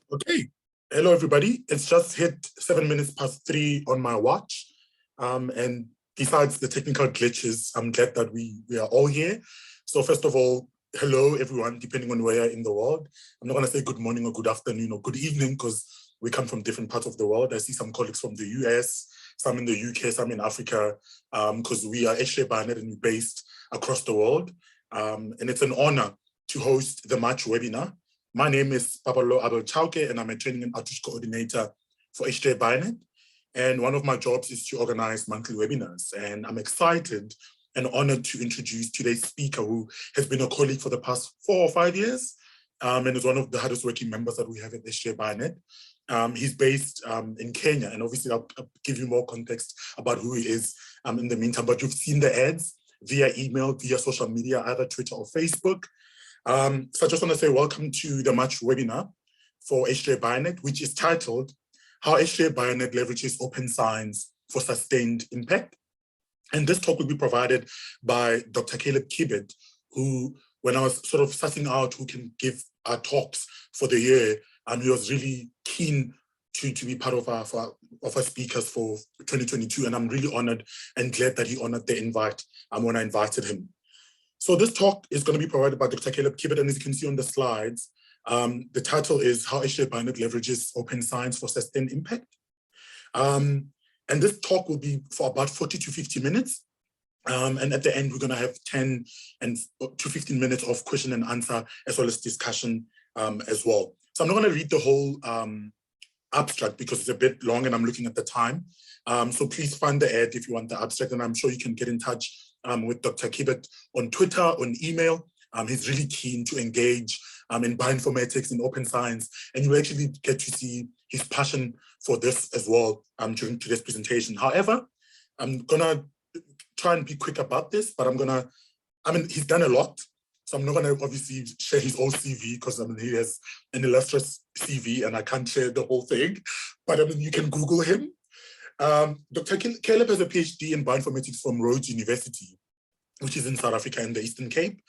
Okay, hello everybody. It's just hit 3 on my watch. And besides the technical glitches, I'm glad that we are all here. So first of all, hello everyone, depending on where you're in the world. I'm not gonna say good morning or good afternoon or good evening because we come from different parts of the world. I see some colleagues from the US, some in the UK, some in Africa, because we are H3ABioNet and we're based across the world. And it's an honor to host the March webinar. My name is Pablo Abel-Chauke, and I'm a training and outreach coordinator for H3ABioNet. And one of my jobs is to organize monthly webinars. And I'm excited and honored to introduce today's speaker, who has been a colleague for the past 4 or 5 years, and is one of the hardest working members that we have at H3ABioNet. He's based in Kenya, and obviously I'll give you more context about who he is in the meantime, but you've seen the ads via email, via social media, either Twitter or Facebook. So I just want to say welcome to the March webinar for H3ABioNet, which is titled How H3ABioNet Leverages Open Science for Sustained Impact. And this talk will be provided by Dr. Caleb Kibet, who, when I was sort of sussing out who can give our talks for the year, he was really keen to be part of our speakers for 2022. And I'm really honored and glad that he honored the invite when I invited him. So this talk is going to be provided by Dr. Caleb Kibet, and as you can see on the slides, the title is How H3ABioNet Leverages Open Science for Sustained Impact. And this talk will be for about 40 to 50 minutes. And at the end, we're going to have 10 to 15 minutes of question and answer, as well as discussion as well. So I'm not going to read the whole abstract because it's a bit long and I'm looking at the time. So please find the ad if you want the abstract, and I'm sure you can get in touch with Dr. Kibet on Twitter, on email. He's really keen to engage in bioinformatics, in open science, and you actually get to see his passion for this as well during today's presentation. However, I'm gonna try and be quick about this, but he's done a lot, so I'm not gonna obviously share his whole CV because he has an illustrious CV and I can't share the whole thing, but you can Google him. Dr. Caleb has a PhD in bioinformatics from Rhodes University, which is in South Africa in the Eastern Cape.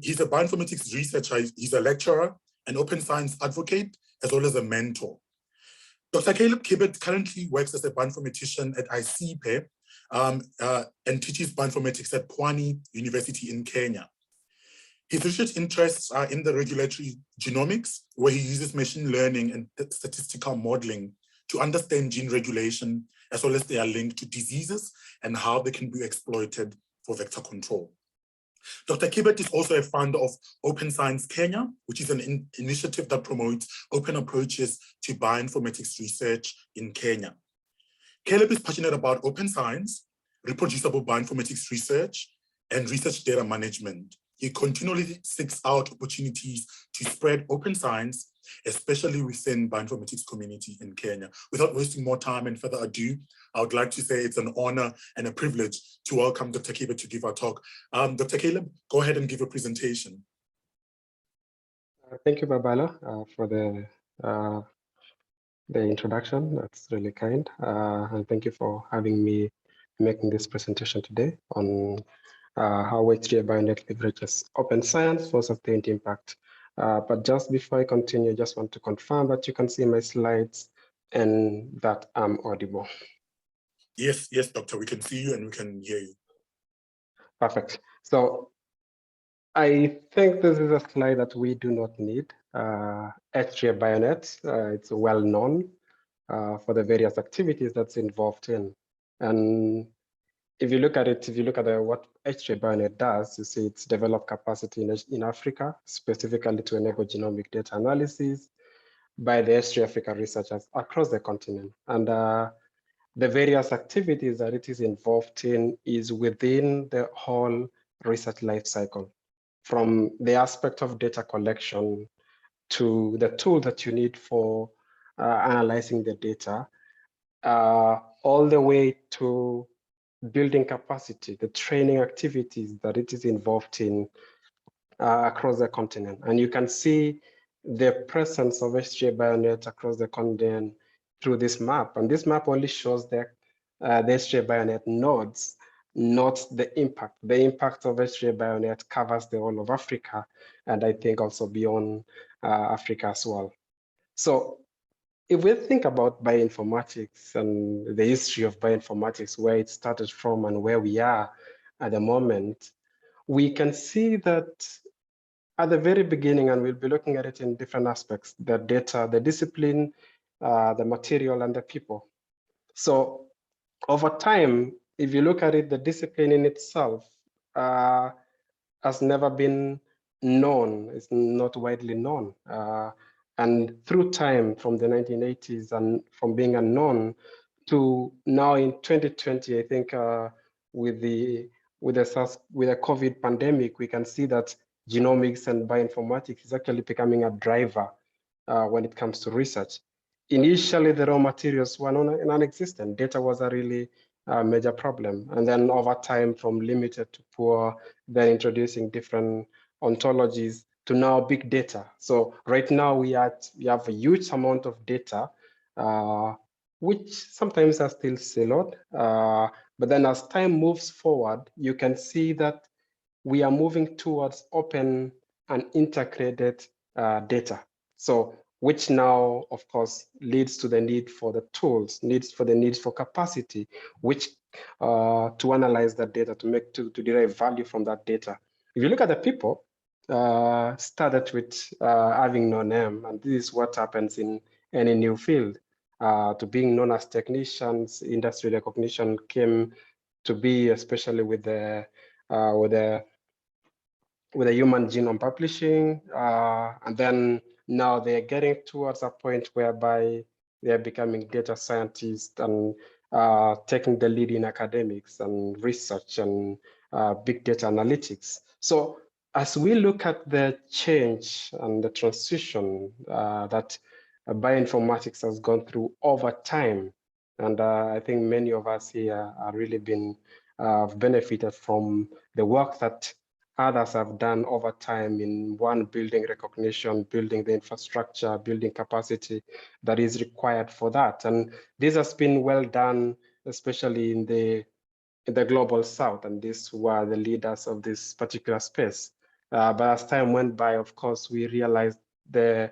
He's a bioinformatics researcher, he's a lecturer, an open science advocate, as well as a mentor. Dr. Caleb Kibet currently works as a bioinformatician at ICPE and teaches bioinformatics at Pwani University in Kenya. His research interests are in the regulatory genomics, where he uses machine learning and statistical modeling to understand gene regulation, as well as their link to diseases and how they can be exploited for vector control. Dr. Kibet is also a founder of Open Science Kenya, which is an initiative that promotes open approaches to bioinformatics research in Kenya. Caleb is passionate about open science, reproducible bioinformatics research, and research data management. He continually seeks out opportunities to spread open science, especially within the bioinformatics community in Kenya. Without wasting more time and further ado, I would like to say it's an honor and a privilege to welcome Dr. Kibet to give our talk. Dr. Caleb, go ahead and give a presentation. Thank you, Babala, for the introduction. That's really kind. And thank you for having me making this presentation today on how H3ABioNet leverages open science for sustained impact. But just before I continue, I just want to confirm that you can see my slides and that I'm audible. Yes, doctor, we can see you and we can hear you. Perfect. So I think this is a slide that we do not need. H3ABioNet, it's well known for the various activities that's involved in. And if you look at it, what H3ABioNet does, you see it's developed capacity in Africa, specifically to enable genomic data analysis by the H3 Africa researchers across the continent. And the various activities that it is involved in is within the whole research life cycle, from the aspect of data collection to the tool that you need for analyzing the data, all the way to building capacity, the training activities that it is involved in across the continent. And you can see the presence of H3ABioNet across the continent through this map. And this map only shows the H3ABioNet nodes, not the impact. The impact of H3ABioNet covers the whole of Africa, and I think also beyond Africa as well. So if we think about bioinformatics and the history of bioinformatics, where it started from and where we are at the moment, we can see that at the very beginning, and we'll be looking at it in different aspects, the data, the discipline, the material, and the people. So over time, if you look at it, the discipline in itself has never been known. It's not widely known. And through time, from the 1980s and from being unknown to now in 2020, I think with the COVID pandemic, we can see that genomics and bioinformatics is actually becoming a driver when it comes to research. Initially, the raw materials were non-existent. Data was a really major problem. And then over time, from limited to poor, then introducing different ontologies to now big data. So right now we have a huge amount of data, which sometimes are still siloed. But then as time moves forward, you can see that we are moving towards open and integrated data. So which now, of course, leads to the need for the tools, needs for capacity, which to analyze that data, to derive value from that data. If you look at the people, started with having no name, and this is what happens in any new field. To being known as technicians, industry recognition came to be, especially with the human genome publishing, and then now they're getting towards a point whereby they're becoming data scientists and taking the lead in academics and research and big data analytics. So as we look at the change and the transition that bioinformatics has gone through over time, and I think many of us here are really been benefited from the work that others have done over time in building recognition, building the infrastructure, building capacity that is required for that. And this has been well done, especially in the global south, and these were the leaders of this particular space. But as time went by, of course, we realized the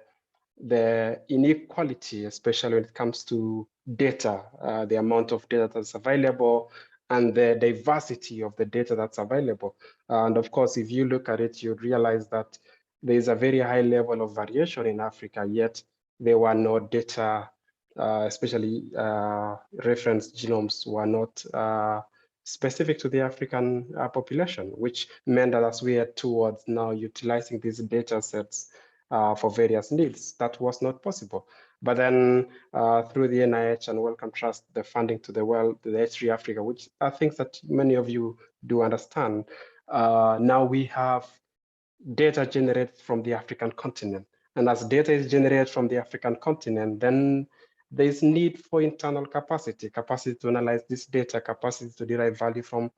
inequality, especially when it comes to data, the amount of data that's available, and the diversity of the data that's available. And of course, if you look at it, you realize that there is a very high level of variation in Africa, yet there were no data, especially reference genomes were not specific to the African population, which meant that as we head towards now utilizing these data sets for various needs, that was not possible. But then through the NIH and Wellcome Trust, the funding to the world, the H3 Africa, which are things that many of you do understand, now we have data generated from the African continent. And as data is generated from the African continent, then there's need for internal capacity to analyze this data, capacity to derive value from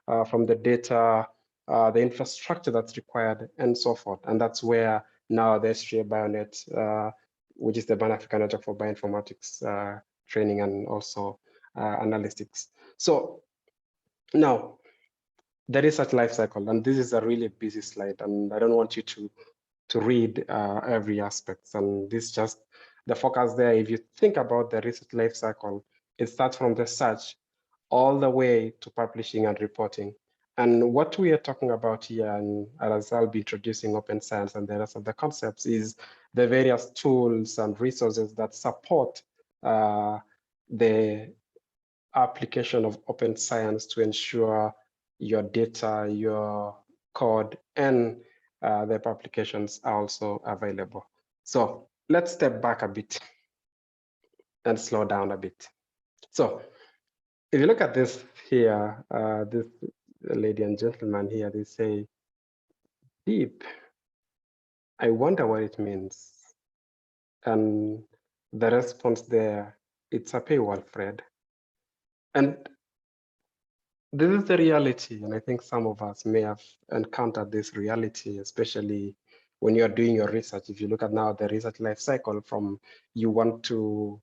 the data, the infrastructure that's required, and so forth. And that's where now the H3ABioNet, which is the Pan-African Network for Bioinformatics training and also analytics. So now, the research lifecycle, and this is a really busy slide, and I don't want you to read every aspect, and this is just the focus there. If you think about the research lifecycle, it starts from the search all the way to publishing and reporting. And what we are talking about here, and as I'll be introducing open science and the rest of the concepts, is the various tools and resources that support the application of open science to ensure your data, your code, and the applications are also available. So let's step back a bit and slow down a bit. So if you look at this here, this lady and gentleman here, they say, deep, I wonder what it means. And the response there, it's a paywall, Fred. And this is the reality, and I think some of us may have encountered this reality, especially when you're doing your research. If you look at now the research life cycle, from you want to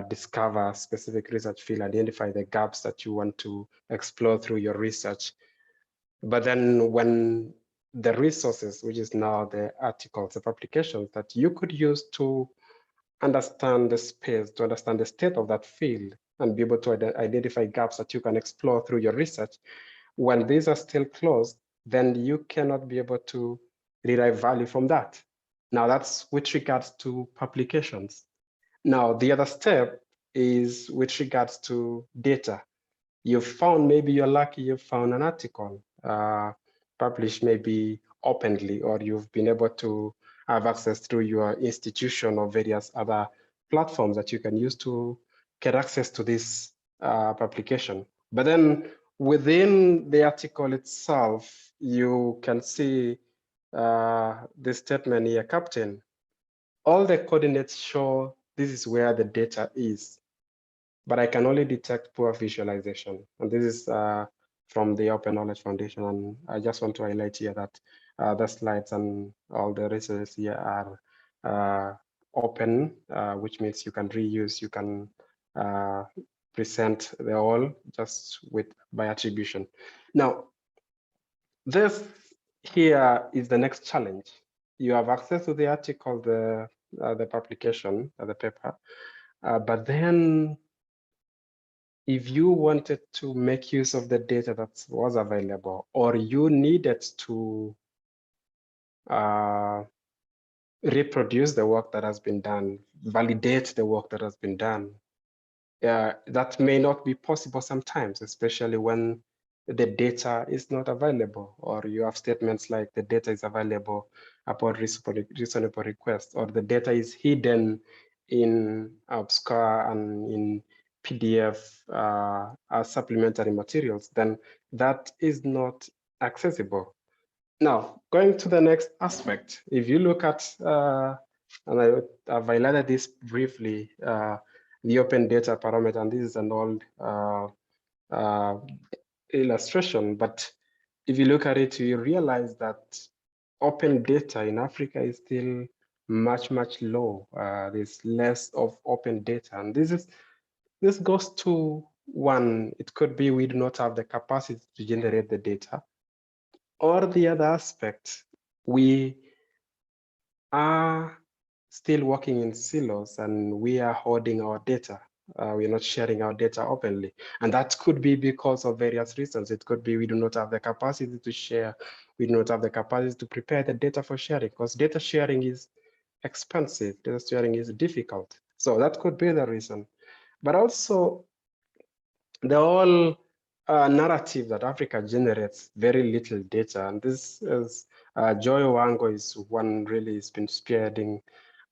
discover a specific research field, identify the gaps that you want to explore through your research. But then when the resources, which is now the articles, the publications that you could use to understand the space, to understand the state of that field, and be able to identify gaps that you can explore through your research. When these are still closed, then you cannot be able to derive value from that. Now that's with regards to publications. Now the other step is with regards to data. You've found, maybe you're lucky, you've found an article published maybe openly, or you've been able to have access through your institution or various other platforms that you can use to get access to this publication. But then within the article itself, you can see the statement here, Captain, all the coordinates show this is where the data is, but I can only detect poor visualization. And this is from the Open Knowledge Foundation. And I just want to highlight here that the slides and all the resources here are open, which means you can reuse, you can present the whole just by attribution. Now, this here is the next challenge. You have access to the article, the publication, the paper, but then if you wanted to make use of the data that was available, or you needed to reproduce the work that has been done, validate the work that has been done, that may not be possible sometimes, especially when the data is not available, or you have statements like the data is available upon reasonable request, or the data is hidden in obscure and in PDF as supplementary materials, then that is not accessible. Now, going to the next aspect, if you look at, and I've highlighted this briefly, the open data parameter, and this is an old illustration, but if you look at it, you realize that open data in Africa is still much, much low. There's less of open data, and this goes to one, it could be we do not have the capacity to generate the data, or the other aspect, we are still working in silos and we are hoarding our data. We're not sharing our data openly. And that could be because of various reasons. It could be we do not have the capacity to share. We do not have the capacity to prepare the data for sharing, because data sharing is expensive. Data sharing is difficult. So that could be the reason. But also the whole narrative that Africa generates very little data. And this is Joy Wango is one really has been spearheading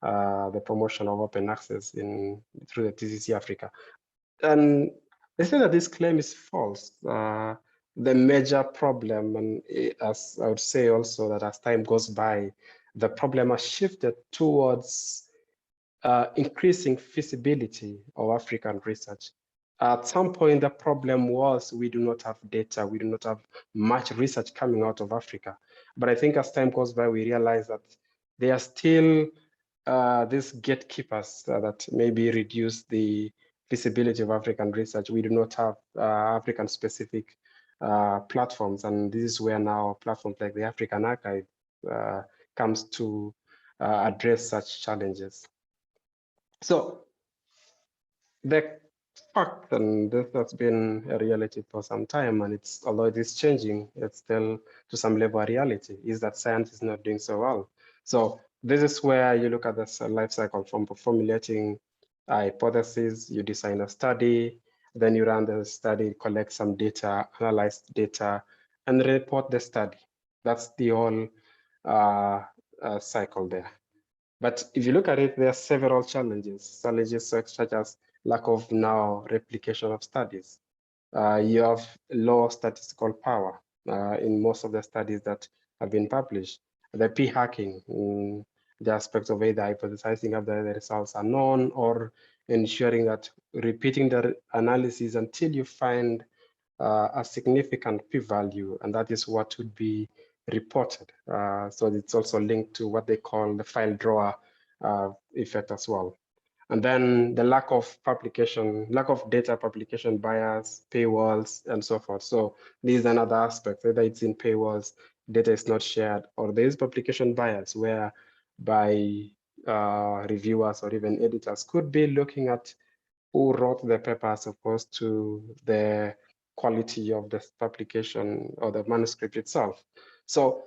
the promotion of open access through the TCC Africa. And they say that this claim is false. The major problem, and as I would say also that as time goes by, the problem has shifted towards increasing feasibility of African research. At some point, the problem was we do not have data, we do not have much research coming out of Africa. But I think as time goes by, we realize that there are still these gatekeepers that maybe reduce the feasibility of African research. We do not have African-specific platforms, and this is where now platforms like the African Archive comes to address such challenges. So the fact, and this has been a reality for some time, and although it is changing, it's still to some level a reality, is that science is not doing so well. So this is where you look at this life cycle from formulating a hypothesis, you design a study, then you run the study, collect some data, analyze data, and report the study. That's the whole cycle there. But if you look at it, there are several challenges such as lack of now replication of studies. You have low statistical power in most of the studies that have been published. The p-hacking, the aspects of either hypothesizing after the results are known, or ensuring that repeating the analysis until you find a significant p-value, and that is what would be reported. So it's also linked to what they call the file drawer effect as well. And then the lack of data publication bias, paywalls, and so forth. So this is another aspect, whether it's in paywalls, data is not shared, or there is publication bias, whereby reviewers or even editors could be looking at who wrote the paper as opposed to the quality of the publication or the manuscript itself. So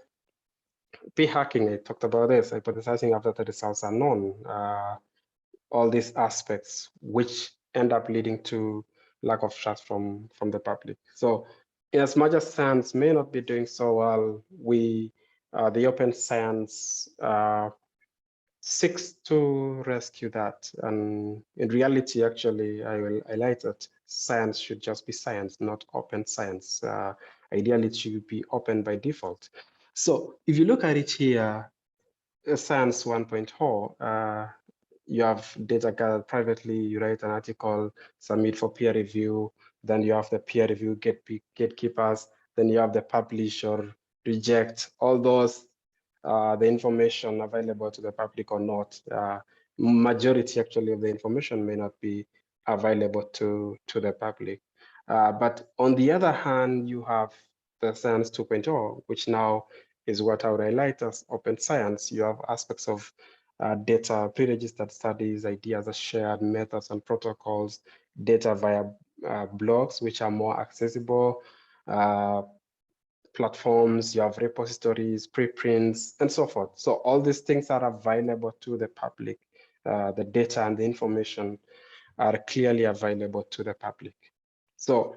p-hacking, I talked about this, hypothesizing after the results are known, all these aspects which end up leading to lack of trust from the public. So in as much as science may not be doing so well, the open science seeks to rescue that. And in reality, actually, I will highlight that science should just be science, not open science. Ideally, it should be open by default. So if you look at it here, Science 1.0, you have data gathered privately, you write an article, submit for peer review, then you have the peer review gatekeepers, then you have the publish or reject, all those, the information available to the public or not. Majority actually of the information may not be available to the public. But on the other hand, you have the Science 2.0, which now is what I would highlight as open science. You have aspects of data, pre-registered studies, ideas are shared, methods and protocols, data via blogs, which are more accessible, platforms, you have repositories, preprints, and so forth. So all these things are available to the public. The data and the information are clearly available to the public. So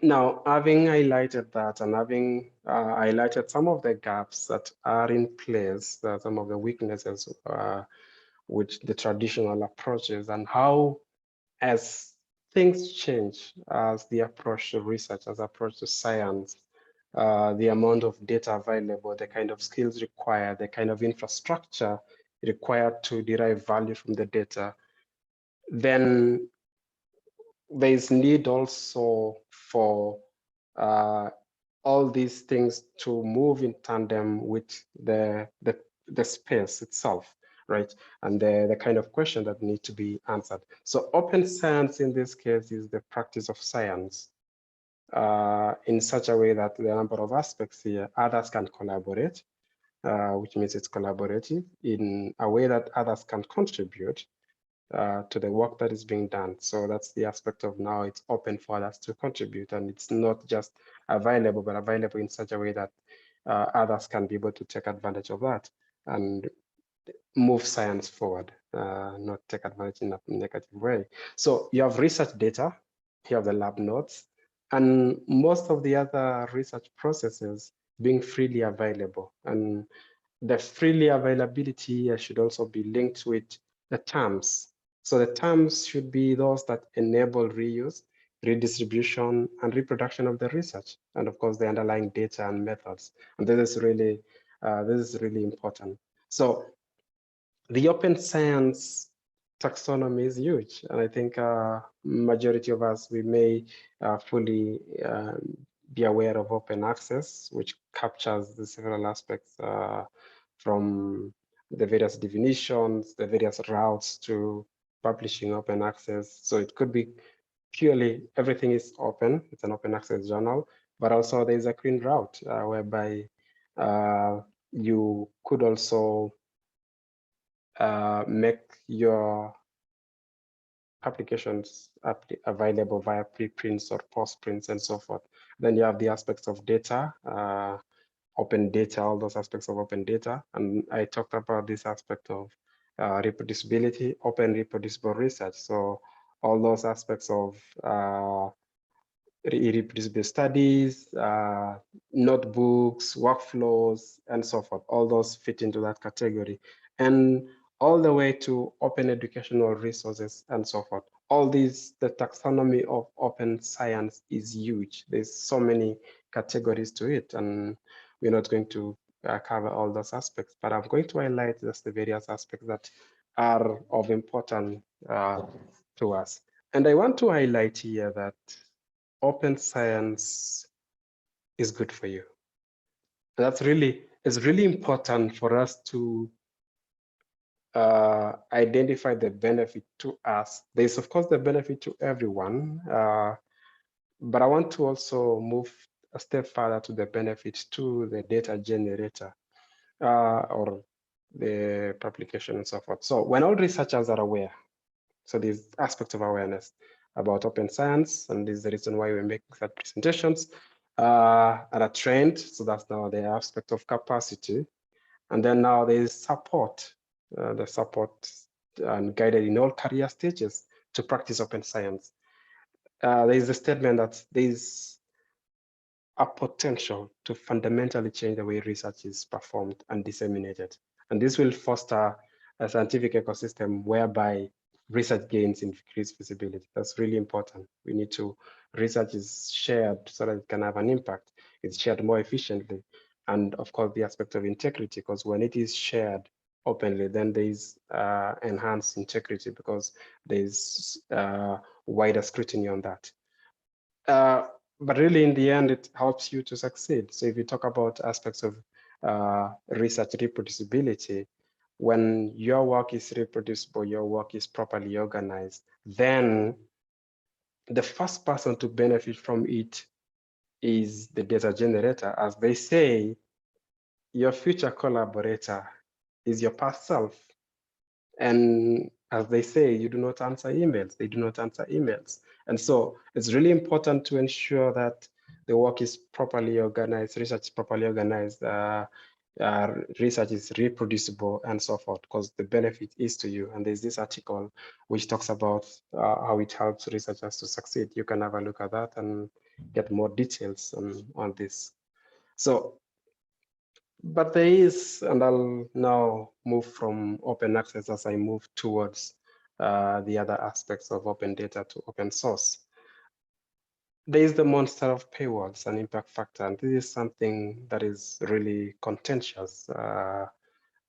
now, having highlighted that and having highlighted some of the gaps that are in place, some of the weaknesses with the traditional approaches, and how, as things change, as the approach to research, as approach to science, the amount of data available, the kind of skills required, the kind of infrastructure required to derive value from the data, then there is need also for all these things to move in tandem with the space itself, right? And the kind of question that need to be answered. So open science in this case is the practice of science in such a way that there are a number of aspects here. Others can collaborate, which means it's collaborative in a way that others can contribute to the work that is being done. So that's the aspect of now it's open for others to contribute, and it's not just available, but available in such a way that others can be able to take advantage of that and move science forward, not take advantage in a negative way. So you have research data, you have the lab notes, and most of the other research processes being freely available. And the freely availability should also be linked with the terms. So the terms should be those that enable reuse, redistribution, and reproduction of the research, and of course the underlying data and methods. And this is really important. So the open science taxonomy is huge, and I think majority of us, we may fully be aware of open access, which captures the several aspects from the various definitions, the various routes to publishing open access. So it could be purely everything is open, it's an open access journal, but also there's a clean route whereby you could also make your applications available via preprints or postprints and so forth. Then you have the aspects of data, open data, all those aspects of open data. And I talked about this aspect of reproducibility, open reproducible research. So all those aspects of reproducible studies, notebooks, workflows, and so forth. All those fit into that category. And all the way to open educational resources and so forth. All these, the taxonomy of open science is huge. There's so many categories to it, and we're not going to cover all those aspects, but I'm going to highlight just the various aspects that are of importance to us. And I want to highlight here that open science is good for you. It's really important for us to identify the benefit to us. There's of course the benefit to everyone, but I want to also move a step further to the benefit to the data generator or the publication and so forth. So when all researchers are aware, so these aspects of awareness about open science, and this is the reason why we make such presentations, are a trend. So that's now the aspect of capacity. And then now there is support, the support and guided in all career stages to practice open science. There is a statement that there is a potential to fundamentally change the way research is performed and disseminated. And this will foster a scientific ecosystem whereby research gains increased visibility. That's really important. We need to, research is shared so that it can have an impact. It's shared more efficiently. And of course, the aspect of integrity, because when it is shared openly, then there is enhanced integrity because there is wider scrutiny on that. But really, in the end, it helps you to succeed. So if you talk about aspects of research reproducibility, when your work is reproducible, your work is properly organized, then the first person to benefit from it is the data generator. As they say, your future collaborator is your past self. And as they say, you do not answer emails, they do not answer emails. And so it's really important to ensure that the work is properly organized, research is properly organized, research is reproducible and so forth, because the benefit is to you. And there's this article which talks about how it helps researchers to succeed. You can have a look at that and get more details on this. So, but there is, and I'll now move from open access as I move towards the other aspects of open data to open source. There is the monster of paywalls and impact factor, and this is something that is really contentious,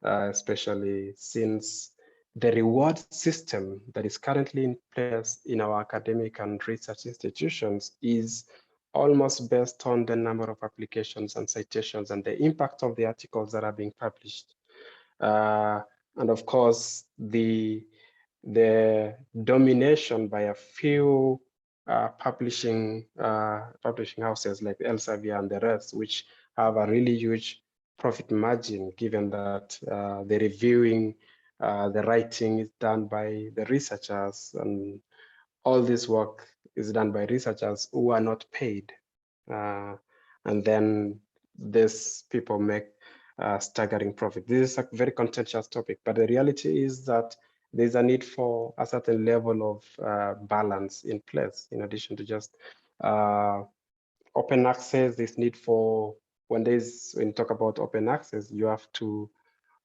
especially since the reward system that is currently in place in our academic and research institutions is almost based on the number of applications and citations and the impact of the articles that are being published. And of course, the domination by a few publishing houses like Elsevier and the rest, which have a really huge profit margin, given that the reviewing, the writing is done by the researchers, and all this work is done by researchers who are not paid. And then these people make staggering profit. This is a very contentious topic, but the reality is that there's a need for a certain level of balance in place, in addition to just open access. There's need for, when you talk about open access, you have to,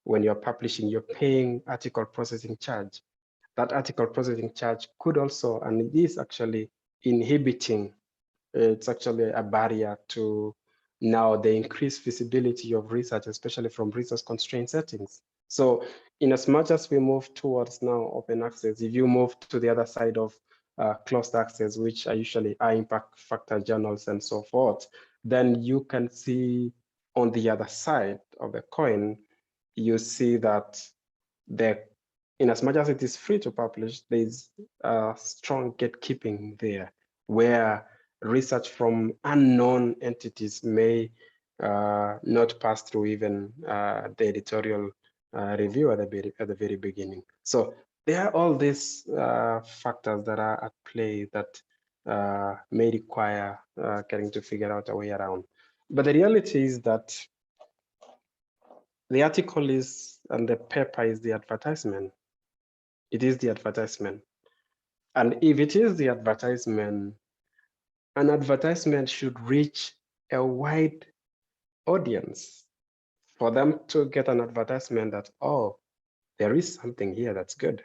when you're publishing, you're paying article processing charge. That article processing charge could also, and it is actually inhibiting, it's actually a barrier to now the increased visibility of research, especially from resource constrained settings. So in as much as we move towards now open access, if you move to the other side of closed access, which are usually high impact factor journals and so forth, then you can see on the other side of the coin, you see that in as much as it is free to publish, there's strong gatekeeping there, where research from unknown entities may not pass through even the editorial review at the very beginning. So there are all these factors that are at play that may require getting to figure out a way around. But the reality is that the article is, and the paper is the advertisement. It is the advertisement. And if it is the advertisement, an advertisement should reach a wide audience for them to get an advertisement that, oh, there is something here that's good.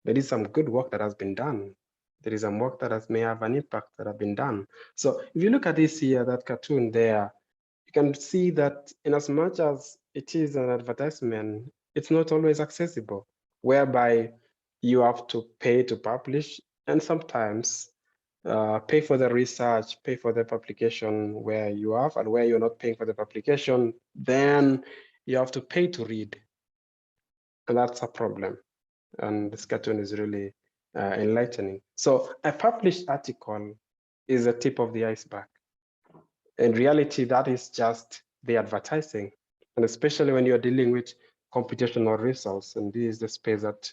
There is some good work that has been done. There is some work that may have an impact that has been done. So if you look at this here, that cartoon there, you can see that in as much as it is an advertisement, it's not always accessible, whereby you have to pay to publish, and sometimes pay for the research, pay for the publication where you have, and where you're not paying for the publication, then you have to pay to read. And that's a problem. And this cartoon is really enlightening. So a published article is the tip of the iceberg. In reality, that is just the advertising. And especially when you're dealing with computational results, and this is the space that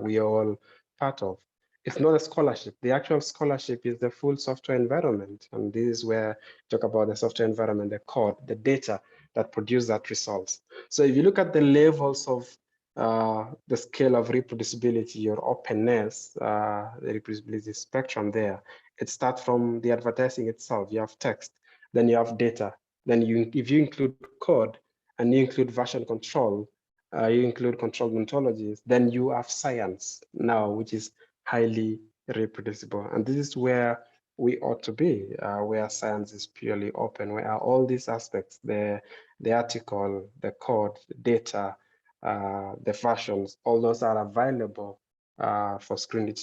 we are all part of. It's not a scholarship. The actual scholarship is the full software environment, and this is where talk about the software environment, the code, the data that produce that results. So if you look at the levels of the scale of reproducibility or openness, the reproducibility spectrum there, it starts from the advertising itself. You have text, then you have data, then if you include code and you include version control, you include control ontologies, then you have science now, which is highly reproducible. And this is where we ought to be, where science is purely open, where all these aspects, the article, the code, the data, the versions, all those are available for scrutiny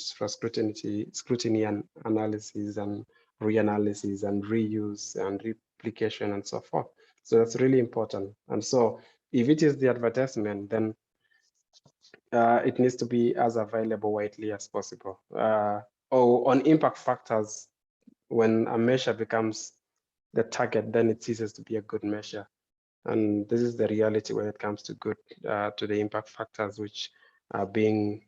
and analysis and reanalysis and reuse and replication and so forth. So that's really important. And so if it is the advertisement, then it needs to be as available widely as possible. Or on impact factors, when a measure becomes the target, then it ceases to be a good measure. And this is the reality when it comes to to the impact factors, which are being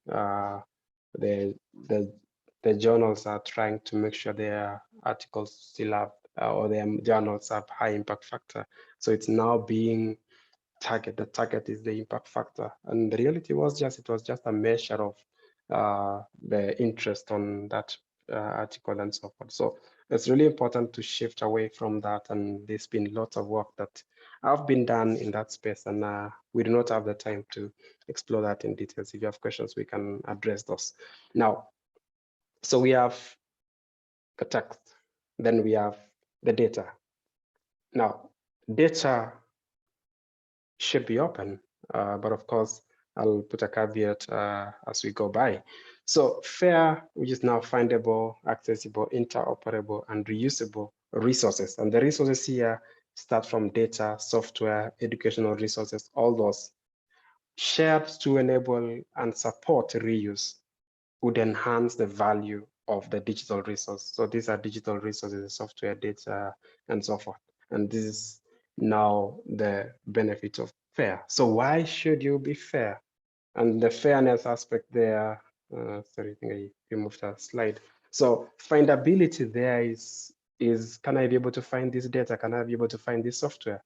the journals are trying to make sure their articles still have or their journals have high impact factor. So it's now being target. The target is the impact factor, and the reality was it was just a measure of the interest on that article and so forth. So it's really important to shift away from that, and there's been lots of work that have been done in that space, and we do not have the time to explore that in details. If you have questions, we can address those. Now, so we have the text, then we have the data. Now, data should be open, but of course, I'll put a caveat as we go by. So FAIR, which is now findable, accessible, interoperable, and reusable resources. And the resources here start from data, software, educational resources, all those shared to enable and support reuse would enhance the value of the digital resource. So these are digital resources, software, data, and so forth. And this is now the benefit of FAIR. So why should you be fair? And the fairness aspect there, sorry, I think I removed a slide. So findability there is can I be able to find this data? Can I be able to find this software?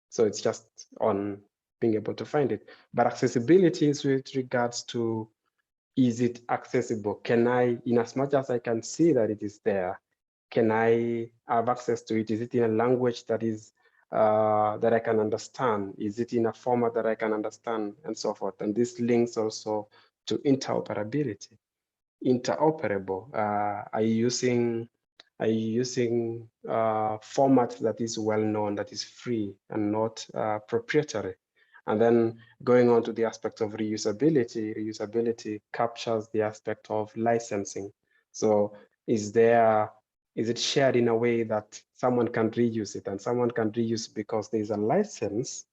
So it's just on being able to find it. But accessibility is with regards to, is it accessible? Can I, in as much as I can see that it is there, can I have access to it? Is it in a language that is that I can understand? Is it in a format that I can understand, and so forth? And this links also to interoperability. Interoperable. Are you using format that is well known, that is free and not proprietary? And then going on to the aspect of reusability, reusability captures the aspect of licensing. So is it shared in a way that someone can reuse it, and someone can reuse because there's a license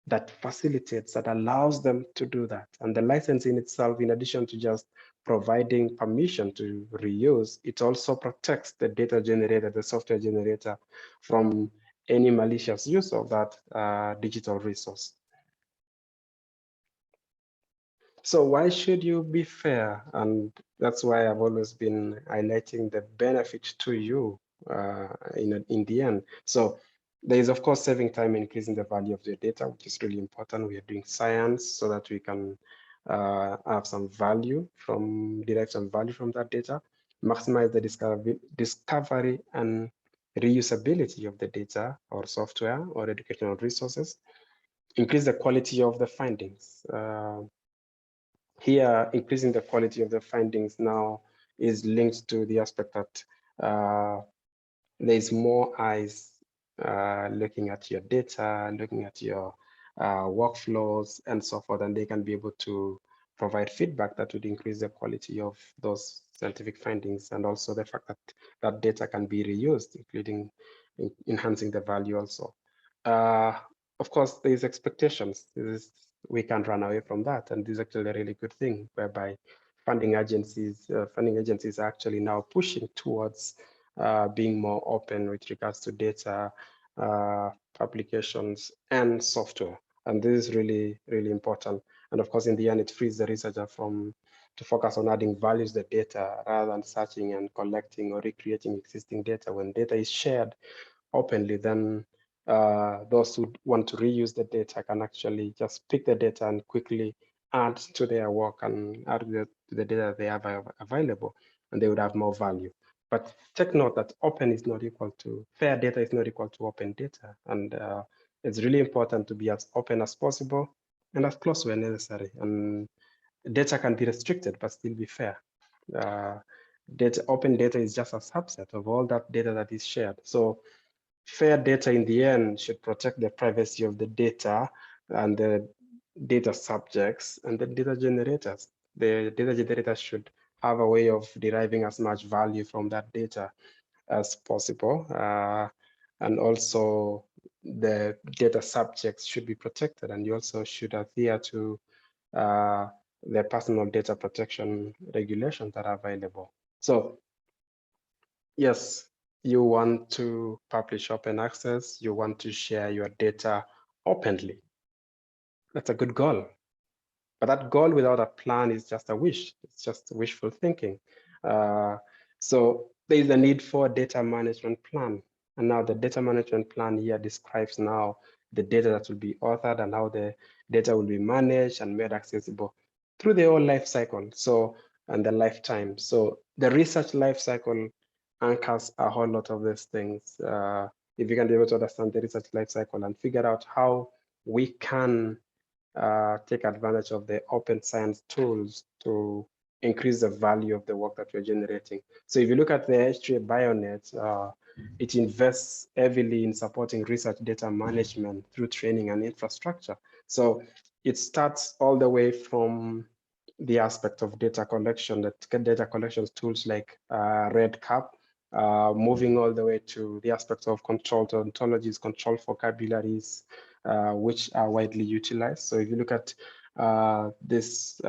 that facilitates, that allows them to do that. And the license in itself, in addition to just providing permission to reuse, it also protects the data generator, the software generator, from any malicious use of that digital resource. So why should you be fair? And that's why I've always been highlighting the benefit to you in the end. So there is, of course, saving time, increasing the value of your data, which is really important. We are doing science so that we can have some value derive some value from that data, maximize the discovery and reusability of the data or software or educational resources, increase the quality of the findings. Here, increasing the quality of the findings now is linked to the aspect that there's more eyes looking at your data, looking at your workflows and so forth, and they can be able to provide feedback that would increase the quality of those scientific findings, and also the fact that that data can be reused, including enhancing the value also. Of course, there's expectations. We can't run away from that, and this is actually a really good thing, whereby funding agencies are actually now pushing towards being more open with regards to data, publications, and software. And this is really, really important. And of course, in the end, it frees the researcher to focus on adding value to the data rather than searching and collecting or recreating existing data. When data is shared openly, then those who want to reuse the data can actually just pick the data and quickly add to their work and add to the data they have available, and they would have more value. But take note that open is not equal to, fair data is not equal to open data. And it's really important to be as open as possible and as close when necessary. And data can be restricted, but still be fair. Open data is just a subset of all that data that is shared. So fair data in the end should protect the privacy of the data and the data subjects and the data generators. The data generators should have a way of deriving as much value from that data as possible. And also the data subjects should be protected, and you also should adhere to the personal data protection regulations that are available. So yes, you want to publish open access, you want to share your data openly. That's a good goal. But that goal without a plan is just a wish. It's just wishful thinking. So there is a need for a data management plan. And now the data management plan here describes now the data that will be authored and how the data will be managed and made accessible through the whole life cycle. So, and the lifetime. So the research life cycle anchors a whole lot of these things. If you can be able to understand the research life cycle and figure out how we can take advantage of the open science tools to increase the value of the work that we're generating. So if you look at the H3ABioNet, it invests heavily in supporting research data management through training and infrastructure. So it starts all the way from the aspect of data collection, that data collection tools like REDCap, moving all the way to the aspects of controlled ontologies, controlled vocabularies, which are widely utilized. So if you look at this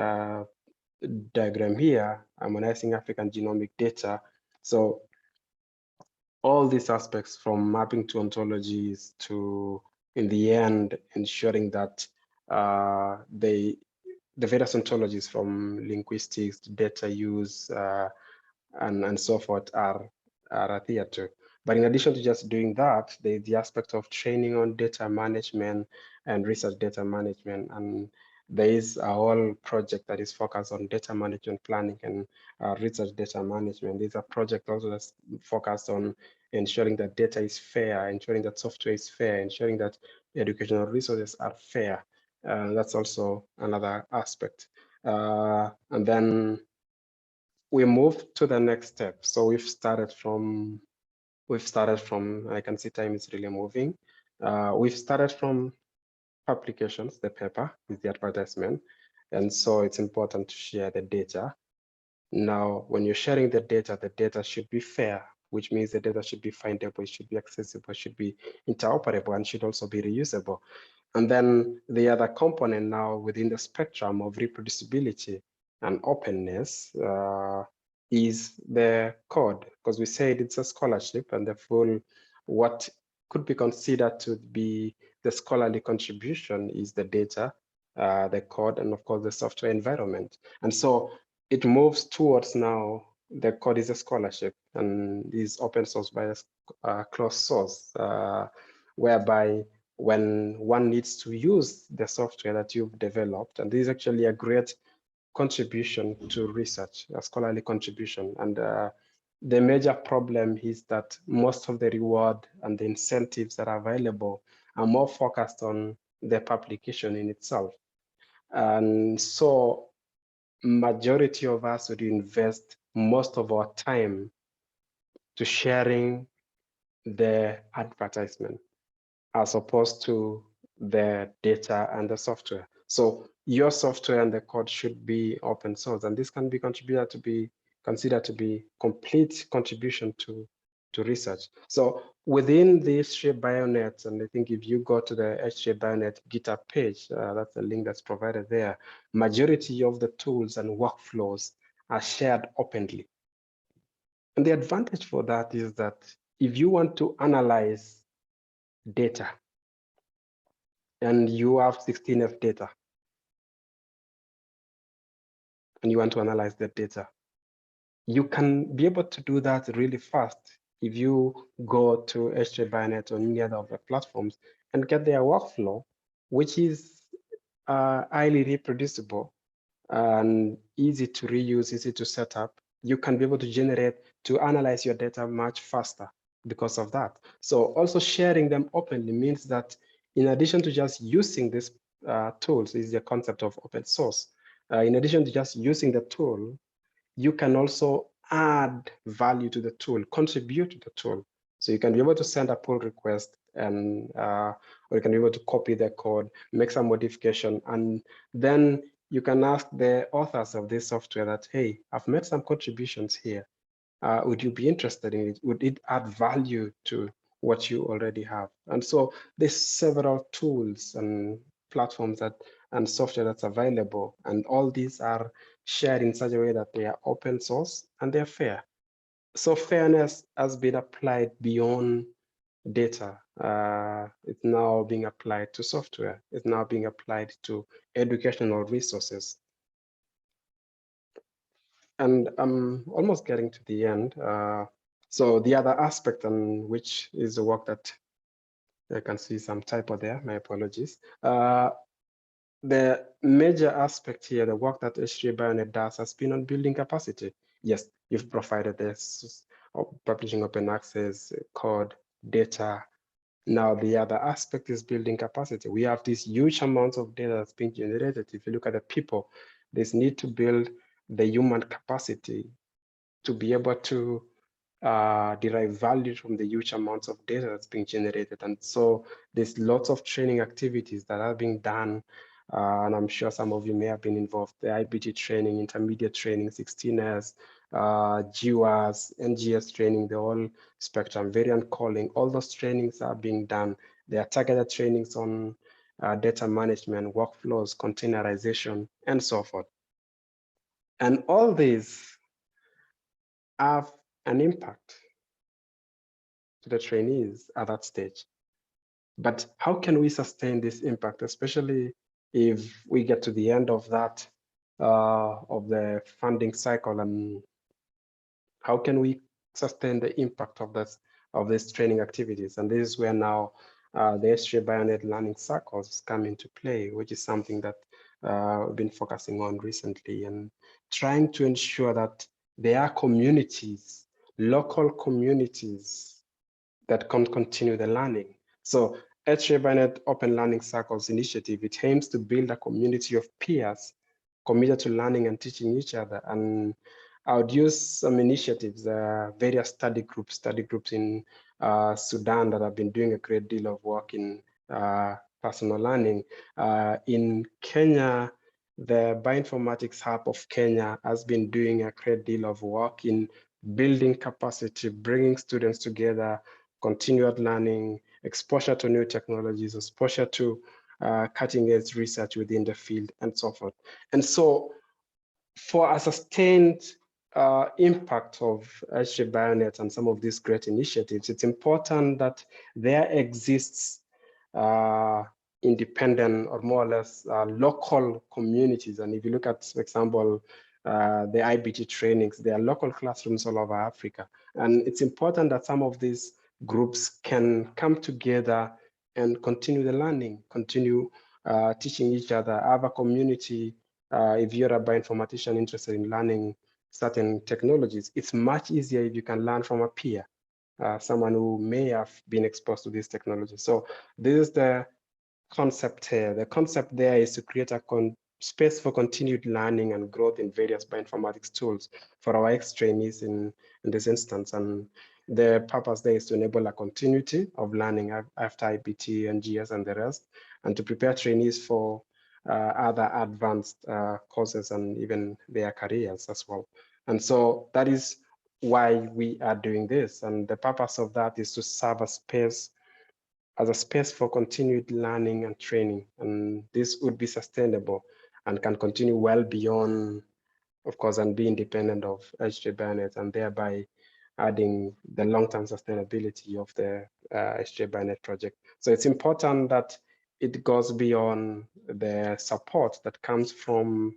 diagram here, harmonizing African genomic data. So all these aspects, from mapping to ontologies to, in the end, ensuring that the various ontologies from linguistics to data use and so forth are adhered to. But in addition to just doing that, there's the aspect of training on data management and research data management. And there is a whole project that is focused on data management planning and research data management. There's a project also that's focused on ensuring that data is fair, ensuring that software is fair, ensuring that educational resources are fair. That's also another aspect. And then we move to the next step. So we've started from, I can see time is really moving. We've started from publications, the paper is the advertisement. And so it's important to share the data. Now, when you're sharing the data should be fair, which means the data should be findable, it should be accessible, it should be interoperable, and should also be reusable. And then the other component now within the spectrum of reproducibility and openness is the code, because we said it's a scholarship, and the full, what could be considered to be the scholarly contribution is the data, the code, and of course the software environment. And so it moves towards now the code is a scholarship and is open source by a closed source, whereby when one needs to use the software that you've developed, and this is actually a great contribution to research, a scholarly contribution. And the major problem is that most of the reward and the incentives that are available are more focused on the publication in itself. And so majority of us would invest most of our time to sharing the advertisement as opposed to the data and the software. So your software and the code should be open source, and this can be considered to be complete contribution to research. So within the H3ABioNet, and I think if you go to the H3ABioNet GitHub page, that's the link that's provided there, majority of the tools and workflows are shared openly. And the advantage for that is that if you want to analyze data, and you have 16F data, and you want to analyze that data, you can be able to do that really fast if you go to H3ABioNet or any other of the platforms and get their workflow, which is highly reproducible and easy to reuse, easy to set up. You can be able to analyze your data much faster because of that. So also sharing them openly means that in addition to just using these tools, is the concept of open source. In addition to just using the tool, you can also add value to the tool, contribute to the tool. So you can be able to send a pull request and or you can be able to copy the code, make some modification, and then you can ask the authors of this software that, hey, I've made some contributions here. Would you be interested in it? Would it add value to what you already have? And so there's several tools and platforms and software that's available, and all these are shared in such a way that they are open source and they're fair. So fairness has been applied beyond data. It's now being applied to software. It's now being applied to educational resources. And I'm almost getting to the end. So the other aspect, on which is the work that I can see some typo there, my apologies. The major aspect here, the work that H3ABioNet does, has been on building capacity. Yes, you've provided this, publishing open access, code, data. Now, the other aspect is building capacity. We have these huge amounts of data that's being generated. If you look at the people, there's need to build the human capacity to be able to derive value from the huge amounts of data that's being generated. And so there's lots of training activities that are being done. And I'm sure some of you may have been involved. The IBT training, intermediate training, 16S, GWAS, NGS training, the whole spectrum, variant calling, all those trainings are being done. There are targeted trainings on data management, workflows, containerization, and so forth. And all these have an impact to the trainees at that stage. But how can we sustain this impact, especially if we get to the end of that, of the funding cycle, and how can we sustain the impact of these training activities? And this is where now the H3ABioNet learning circles come into play, which is something that we've been focusing on recently, and trying to ensure that there are communities, local communities, that can continue the learning. So H3ABioNet Open Learning Circles initiative, it aims to build a community of peers committed to learning and teaching each other. And I would use some initiatives, various study groups in Sudan that have been doing a great deal of work in personal learning. In Kenya, the Bioinformatics Hub of Kenya has been doing a great deal of work in building capacity, bringing students together, continued learning, exposure to new technologies, exposure to cutting-edge research within the field, and so forth. And so for a sustained impact of H3ABioNet and some of these great initiatives, it's important that there exists independent or more or less local communities. And if you look at, for example, the IBT trainings, there are local classrooms all over Africa. And it's important that some of these groups can come together and continue the learning, continue teaching each other, have a community. If you're a bioinformatician interested in learning certain technologies, it's much easier if you can learn from a peer, someone who may have been exposed to this technology. So this is the concept here. The concept there is to create a space for continued learning and growth in various bioinformatics tools for our ex-trainees in this instance. And the purpose there is to enable a continuity of learning after IBT, NGS, and the rest, and to prepare trainees for other advanced courses and even their careers as well. And so that is why we are doing this. And the purpose of that is to serve a space as a space for continued learning and training. And this would be sustainable and can continue well beyond, of course, and be independent of H3ABioNet, and thereby adding the long-term sustainability of the H3ABioNet project. So it's important that it goes beyond the support that comes from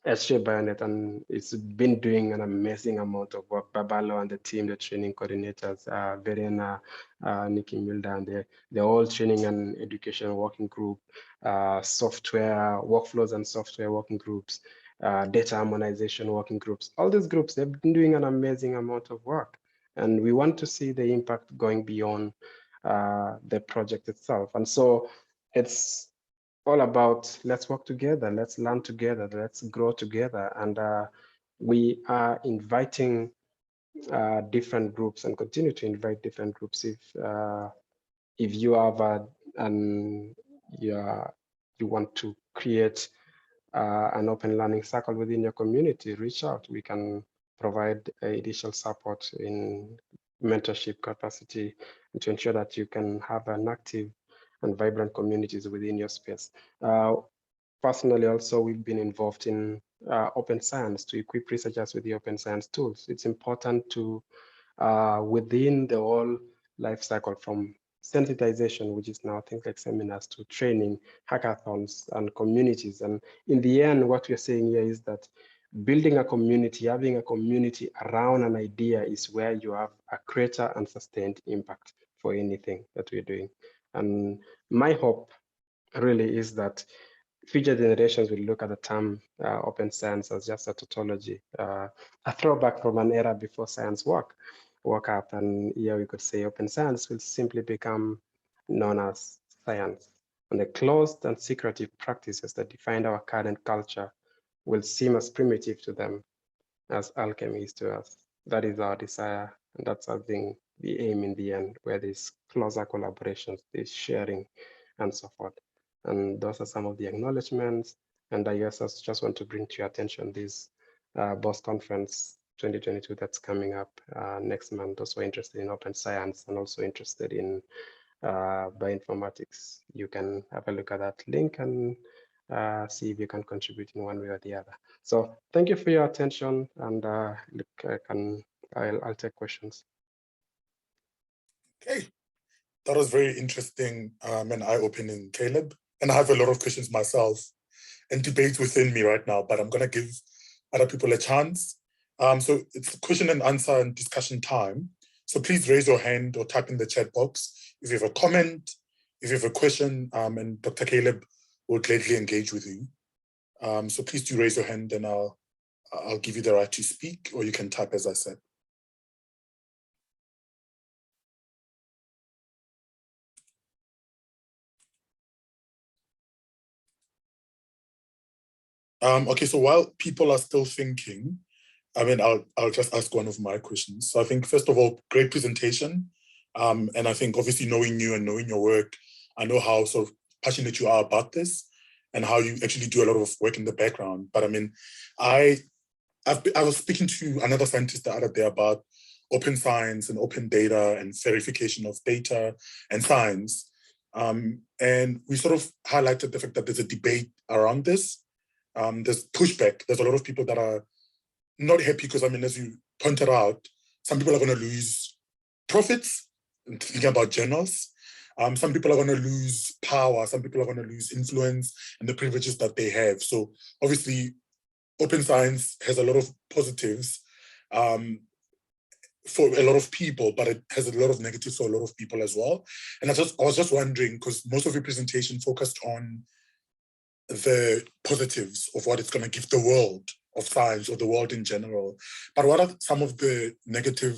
H3ABioNet, and it's been doing an amazing amount of work. Babalo and the team, the training coordinators, Verena, Nikki Milda, and the whole training and education working group, software, workflows and software working groups, data harmonization working groups. All these groups, they've been doing an amazing amount of work. And we want to see the impact going beyond the project itself. And so it's all about let's work together, let's learn together, let's grow together. And we are inviting different groups and continue to invite different groups. If you have you want to create an open learning circle within your community, reach out. We can provide additional support in mentorship capacity to ensure that you can have an active and vibrant communities within your space. Personally, also, we've been involved in open science to equip researchers with the open science tools. It's important to, within the whole life cycle, from sensitization, which is now things like seminars, to training, hackathons, and communities. And in the end, what we're saying here is that building a community, having a community around an idea is where you have a greater and sustained impact for anything that we're doing. And my hope really is that future generations will look at the term open science as just a tautology, a throwback from an era before science woke up. And here we could say open science will simply become known as science. And the closed and secretive practices that define our current culture will seem as primitive to them as alchemy is to us. That is our desire, and that's something the aim in the end, where there's closer collaborations, there's sharing, and so forth. And those are some of the acknowledgements. And I guess I just want to bring to your attention this BOSS Conference 2022 that's coming up next month. Those who are interested in open science and also interested in bioinformatics, you can have a look at that link and see if you can contribute in one way or the other. So thank you for your attention, and look, I'll take questions. Okay, that was very interesting and eye-opening, Caleb. And I have a lot of questions myself and debates within me right now, but I'm gonna give other people a chance. So it's question and answer and discussion time. So please raise your hand or type in the chat box if you have a comment, if you have a question, and Dr. Caleb will gladly engage with you. So please do raise your hand and I'll give you the right to speak, or you can type as I said. Okay, so while people are still thinking, I mean, I'll just ask one of my questions. So I think, first of all, great presentation. And I think obviously knowing you and knowing your work, I know how sort of passionate you are about this and how you actually do a lot of work in the background. But I mean, I was speaking to another scientist the other day about open science and open data and verification of data and science. And we sort of highlighted the fact that there's a debate around this. There's pushback. There's a lot of people that are not happy because, I mean, as you pointed out, some people are going to lose profits, thinking about journals. Some people are going to lose power. Some people are going to lose influence and the privileges that they have. So obviously, open science has a lot of positives for a lot of people, but it has a lot of negatives for a lot of people as well. And I was just wondering, because most of your presentation focused on the positives of what it's going to give the world of science or the world in general. But what are some of the negative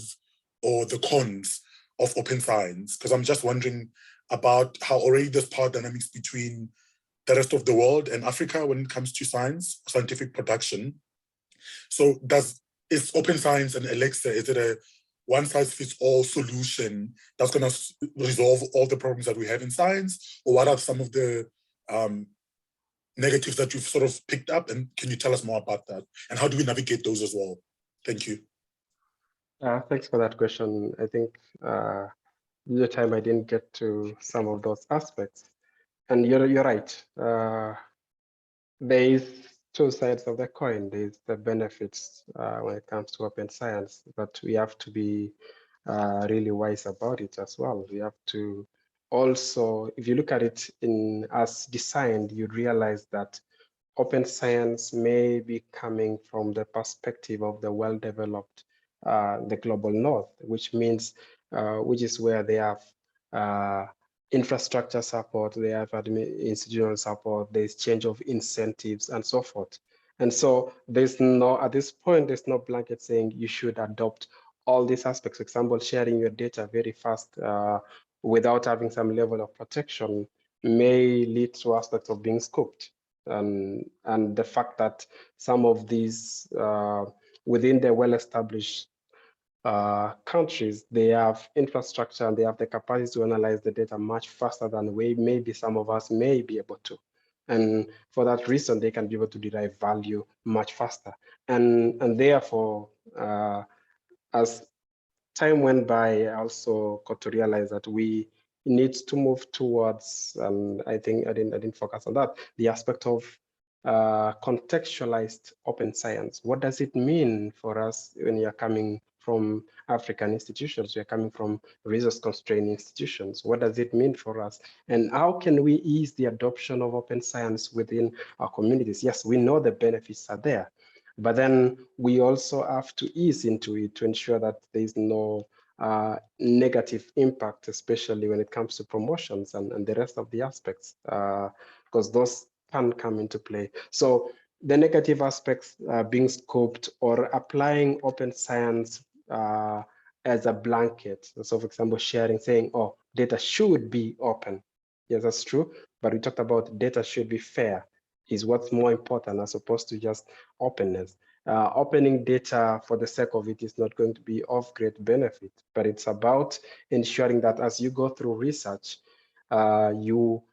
or the cons of open science? Because I'm just wondering about how already there's power dynamics between the rest of the world and Africa when it comes to science, scientific production. So is open science and Alexa, is it a one-size-fits-all solution that's going to resolve all the problems that we have in science? Or what are some of the negatives that you've sort of picked up, and can you tell us more about that? And how do we navigate those as well? Thank you. Thanks for that question. I think the time I didn't get to some of those aspects, and you're right. There is two sides of the coin. There's the benefits when it comes to open science, but we have to be really wise about it as well. We have to also, if you look at it in as designed, you realize that open science may be coming from the perspective of the well-developed, the global north, which means, which is where they have infrastructure support, they have institutional support, there's change of incentives and so forth. And so there's no, at this point, there's no blanket saying you should adopt all these aspects. For example, sharing your data very fast without having some level of protection may lead to aspects of being scooped. And the fact that some of these within the well-established countries, they have infrastructure and they have the capacity to analyze the data much faster than maybe some of us may be able to. And for that reason, they can be able to derive value much faster. And therefore, as time went by, I also got to realize that we need to move towards, and I think I didn't focus on that, the aspect of contextualized open science. What does it mean for us when you're coming from African institutions, you're coming from resource-constrained institutions? What does it mean for us? And how can we ease the adoption of open science within our communities? Yes, we know the benefits are there, but then we also have to ease into it to ensure that there is no negative impact, especially when it comes to promotions and the rest of the aspects, because those can come into play. So the negative aspects being scoped or applying open science as a blanket. So for example, sharing, saying, oh, data should be open. Yes, that's true. But we talked about data should be fair, is what's more important as opposed to just openness. Opening data for the sake of it is not going to be of great benefit, but it's about ensuring that as you go through research, you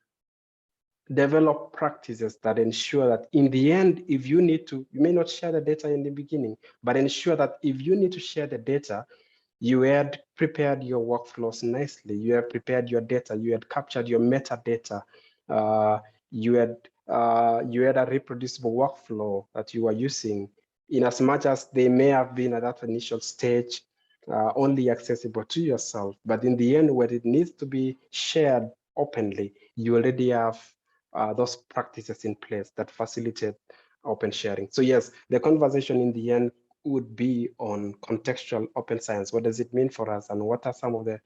develop practices that ensure that in the end, if you need to, you may not share the data in the beginning, but ensure that if you need to share the data, you had prepared your workflows nicely, you have prepared your data, you had captured your metadata, you had a reproducible workflow that you were using, in as much as they may have been at that initial stage only accessible to yourself. But in the end, when it needs to be shared openly, you already have those practices in place that facilitate open sharing. So yes, the conversation in the end would be on contextual open science. What does it mean for us, and what are some of the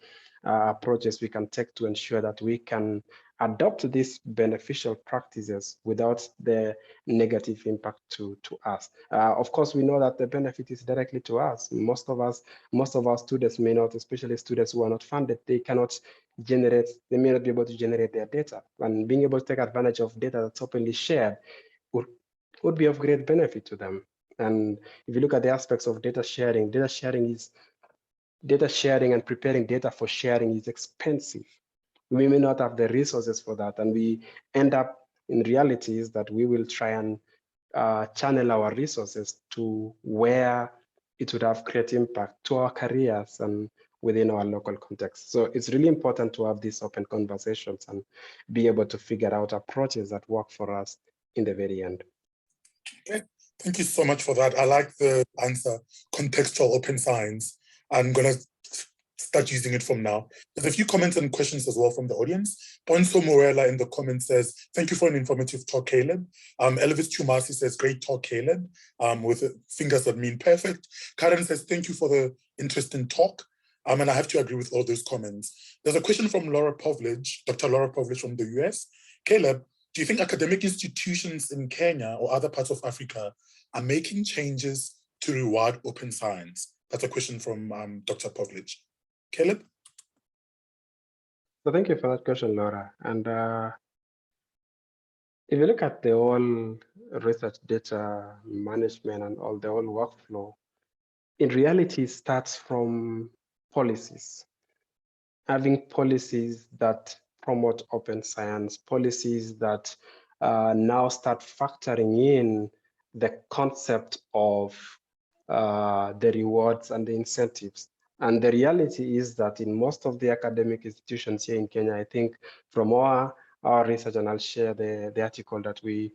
approaches we can take to ensure that we can adopt these beneficial practices without the negative impact to us. Of course, we know that the benefit is directly to us. Most of our students may not, especially students who are not funded, they cannot generate, they may not be able to generate their data. And being able to take advantage of data that's openly shared would be of great benefit to them. And if you look at the aspects of data sharing and preparing data for sharing is expensive. We may not have the resources for that, and we end up in reality is that we will try and channel our resources to where it would have great impact to our careers and within our local context. So it's really important to have these open conversations and be able to figure out approaches that work for us in the very end. Okay. Thank you so much for that. I like the answer, contextual open science. I'm going to start using it from now. There's a few comments and questions as well from the audience. Ponso Morella in the comments says, thank you for an informative talk, Caleb. Elvis Chumasi says, great talk, Caleb, with fingers that mean perfect. Karen says, thank you for the interesting talk. And I have to agree with all those comments. There's a question from Laura Povlich, Dr. Laura Povlich from the US. Caleb, do you think academic institutions in Kenya or other parts of Africa are making changes to reward open science? That's a question from Dr. Povlich. Caleb? So thank you for that question, Laura. And if you look at the whole research data management and all the whole workflow, in reality, it starts from policies. Having policies that promote open science, policies that now start factoring in the concept of the rewards and the incentives. And the reality is that in most of the academic institutions here in Kenya, I think from our research, and I'll share the article that we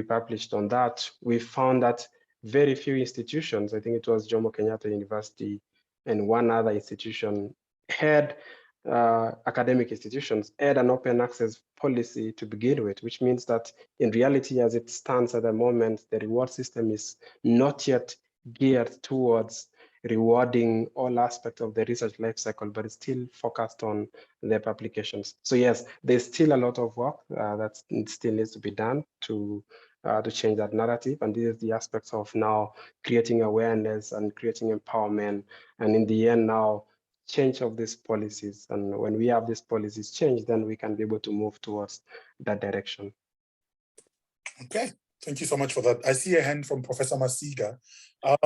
published on that, we found that very few institutions, I think it was Jomo Kenyatta University and one other institution, had academic institutions had an open access policy to begin with, which means that in reality, as it stands at the moment, the reward system is not yet geared towards rewarding all aspects of the research lifecycle, but it's still focused on the publications. So yes, there's still a lot of work that still needs to be done to change that narrative. And this is the aspects of now creating awareness and creating empowerment. And in the end now, change of these policies. And when we have these policies change, then we can be able to move towards that direction. Okay, thank you so much for that. I see a hand from Professor Masiga.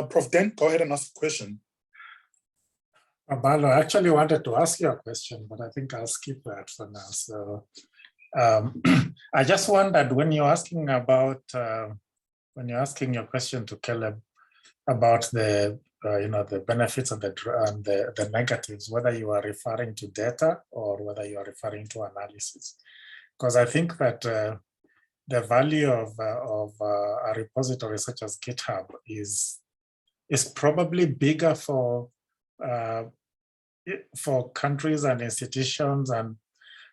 Prof. Den, go ahead and ask a question. Abalo, I actually wanted to ask you a question, but I think I'll skip that for now. So I just wondered when you're asking about, when you're asking your question to Caleb about the the benefits and the negatives, whether you are referring to data or whether you are referring to analysis. Because I think that the value of a repository such as GitHub is probably bigger for countries and institutions and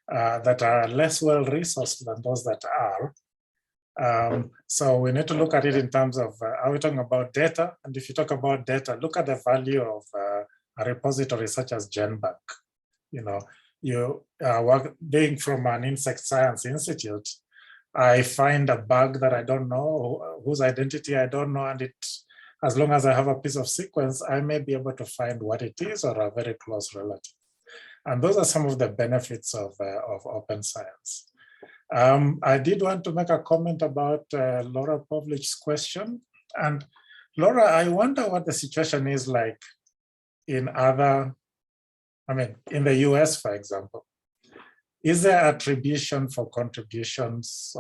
that are less well resourced than those that are. So we need to look at it in terms of, are we talking about data? And if you talk about data, look at the value of a repository such as GenBank. You being from an insect science institute, I find a bug that I don't know, whose identity I don't know, and as long as I have a piece of sequence, I may be able to find what it is or a very close relative. And those are some of the benefits of open science. I did want to make a comment about Laura Pavlich's question. And Laura, I wonder what the situation is like in in the US, for example. Is there attribution for contributions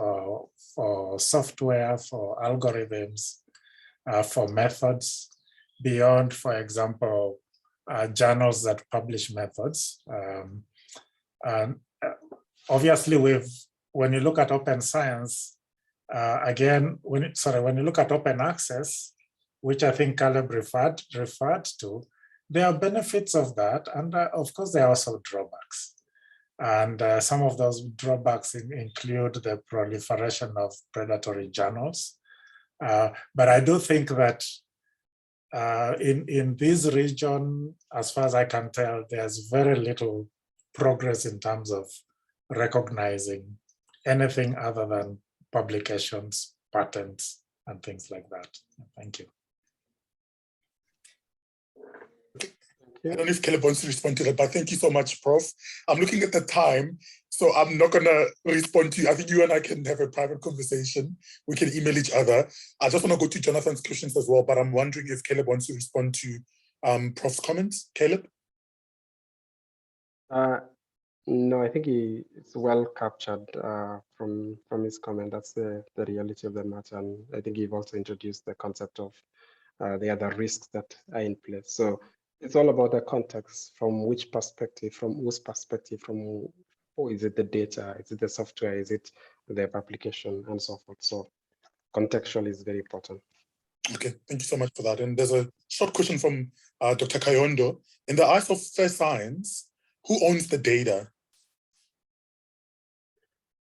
for software, for algorithms, for methods beyond, for example, journals that publish methods? And obviously, when you look at open science, again, when you look at open access, which I think Caleb referred to, there are benefits of that, and of course there are also drawbacks. And some of those drawbacks include the proliferation of predatory journals. But I do think that in this region, as far as I can tell, there's very little progress in terms of recognizing anything other than publications, patents, and things like that. Thank you. I don't know if Caleb wants to respond to that, but thank you so much, Prof. I'm looking at the time, so I'm not going to respond to you. I think you and I can have a private conversation. We can email each other. I just want to go to Jonathan's questions as well, but I'm wondering if Caleb wants to respond to Prof's comments. Caleb? No, I think it's well captured from his comment. That's the reality of the matter. And I think you've also introduced the concept of the other risks that are in place. So it's all about the context, from which perspective, from whose perspective, is it the data, is it the software, is it the application, and so forth. So contextual is very important. Okay, thank you so much for that. And there's a short question from Dr. Kayondo. In the eyes of fair science, who owns the data?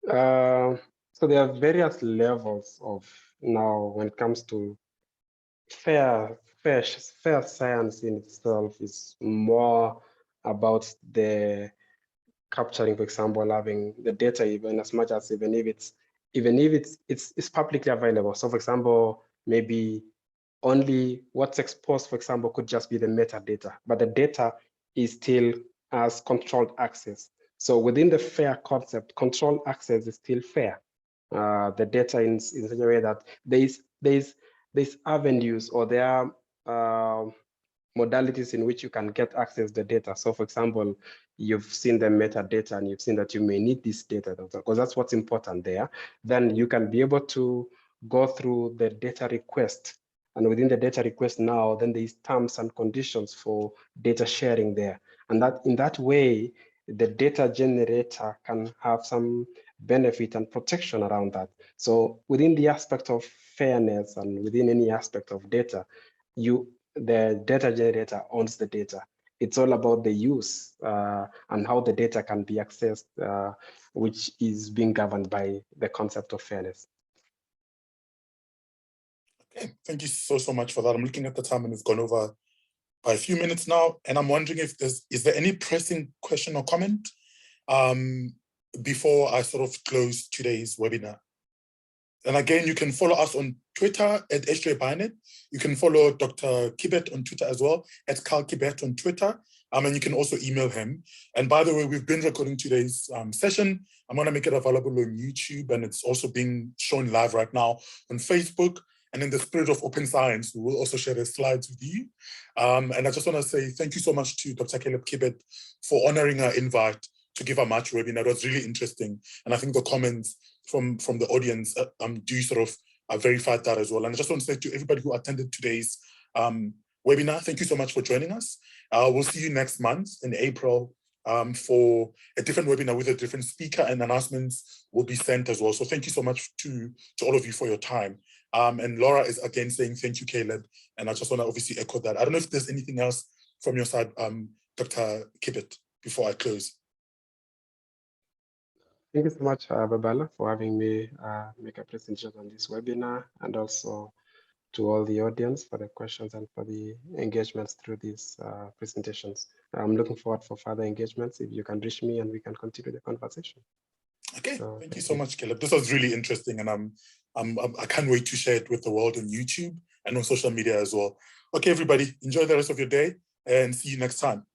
So there are various levels of now when it comes to fair science in itself is more about the capturing, for example, having the data even as much as even if it's publicly available. So for example, maybe only what's exposed, for example, could just be the metadata, but the data is still as controlled access. So within the fair concept, controlled access is still fair. The data in such a way that there's avenues or there are modalities in which you can get access to the data. So for example, you've seen the metadata and you've seen that you may need this data because that's what's important there. Then you can be able to go through the data request. And within the data request now, then there's terms and conditions for data sharing there. And that in that way, the data generator can have some benefit and protection around that. So within the aspect of fairness and within any aspect of data, the data generator owns the data. it's all about the use and how the data can be accessed, which is being governed by the concept of fairness. Okay, thank you so much for that. I'm looking at the time and we've gone over by a few minutes now, and I'm wondering if is there any pressing question or comment before I sort of close today's webinar? And again, you can follow us on Twitter at H3ABioNet. You can follow Dr. Kibet on Twitter as well, at Caleb Kibet on Twitter. And you can also email him. And by the way, we've been recording today's session. I'm going to make it available on YouTube, and it's also being shown live right now on Facebook. And in the spirit of open science, we will also share the slides with you. And I just want to say thank you so much to Dr. Caleb Kibet for honoring our invite to give a March webinar. It was really interesting. And I think the comments from the audience do sort of verify that as well. And I just want to say to everybody who attended today's webinar, thank you so much for joining us. We'll see you next month in April for a different webinar with a different speaker, and announcements will be sent as well. So thank you so much to all of you for your time. And Laura is again saying thank you, Caleb. And I just want to obviously echo that. I don't know if there's anything else from your side, Dr. Kibet, before I close. Thank you so much, Babala, for having me make a presentation on this webinar, and also to all the audience for the questions and for the engagements through these presentations. I'm looking forward for further engagements. If you can reach me and we can continue the conversation. Okay, So, thank you so much, Caleb. This was really interesting, and I can't wait to share it with the world on YouTube and on social media as well. Okay, everybody, enjoy the rest of your day and see you next time.